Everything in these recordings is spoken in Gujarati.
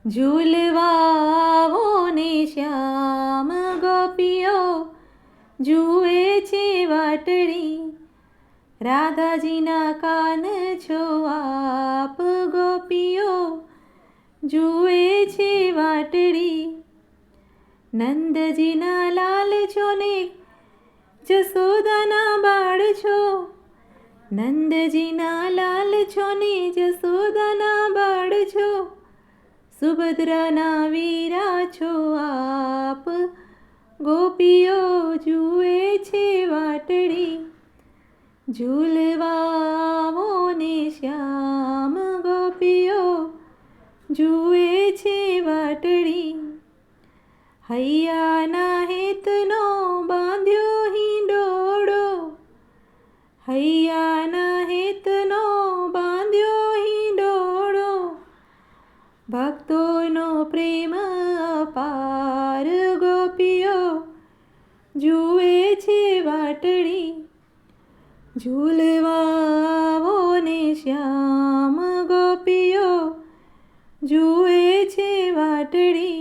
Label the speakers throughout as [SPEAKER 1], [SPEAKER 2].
[SPEAKER 1] ઝૂલવાઓ ને શ્યામ ગોપીઓ જુએ છે વાટડી, રાધાજીના કાન છો આપ ગોપીઓ જુએ છે વાટડી. નંદજીના લાલ છો ને જસોદાના બાળ છો, નંદજીના લાલ છો ને જસોદાના બાળ છો, સુભદ્રાના વીરા છો આપ ગોપીઓ જુએ છે વાટડી. ઝૂલવાઓ ને શ્યામ ગોપીઓ જુએ છે વાટડી. હૈયાના હેતનો બાંધ્યો હિંડોળો, હૈયાના હેતનો બાંધ્યો હિંડોળો, ભક્તોનો પ્રેમ અપાર ગોપીઓ જુએ છે વાટડી. ઝૂલવાઓ ને શ્યામ ગોપીઓ જુએ છે વાટડી.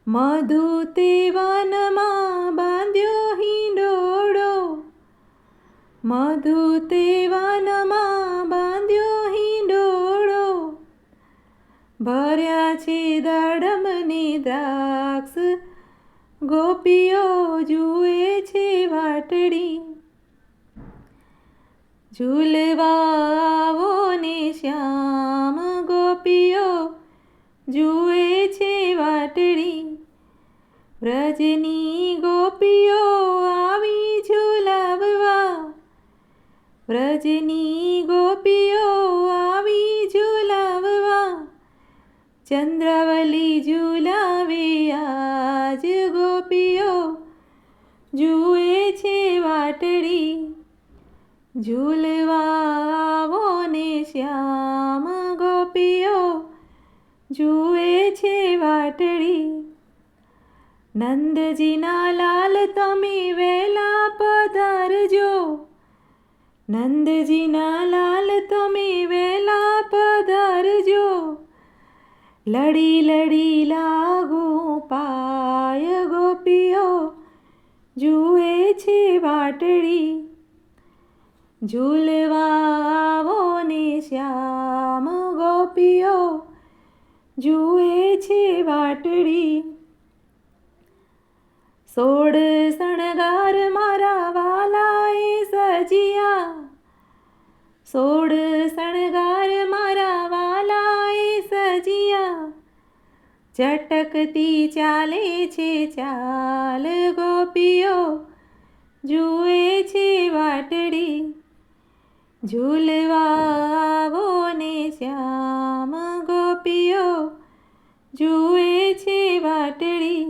[SPEAKER 1] મધુ તે વનમાં બાંધ્યો હિંડોળો, મધુ તે વનમાં બાંધ્યો હિંડોળો, ભર્યા છે દાડમને દ્રાક્ષ ગોપીઓ જુએ છે વાટડી. ઝૂલવાઓ ને શ્યામ ગોપીઓ જુએ છે વાટડી. વ્રજની ગોપીઓ આવી ઝૂલાવવા, વ્રજની ગોપીઓ આવી ઝૂલાવવા, ચંદ્રાવલી ઝૂલાવે આજ ગોપીઓ જુએ છે વાટડી. ઝૂલવાઓ ને શ્યામ ગોપીઓ જુએ છે વાટડી. નંદજીના લાલ તમે વહેલા પધારજો, નંદજીના લાલ તમે વહેલા પધારજો, લડી લડી લાગુ પાય ગોપીઓ જુએ છે વાટડી. ઝૂલવાઓ ને શ્યામ ગોપીઓ જુએ છે વાટડી. 16 શણગાર મારા વાલાએ સજિયા, 16 શણગાર મારા વાલાએ સજિયા, ચટકતી ચાલે છે ચાલ ગોપીઓ જુએ છે વાટડી. ઝૂલવાઓ ને શ્યામ ગોપીઓ જુએ છે વાટડી.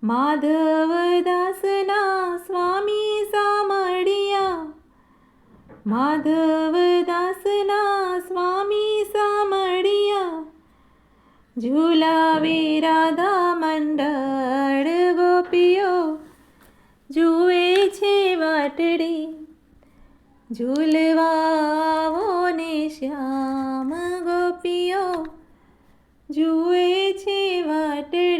[SPEAKER 1] માધવદાસના સ્વામી સામળિયા, માધવદાસના સ્વામી સામળિયા, ઝૂલાવે રાધા મંડળ ગોપીઓ જુએ છે વાટડી. ઝૂલવાઓ ને શ્યામ ગોપીઓ જુએ છે વાટડી.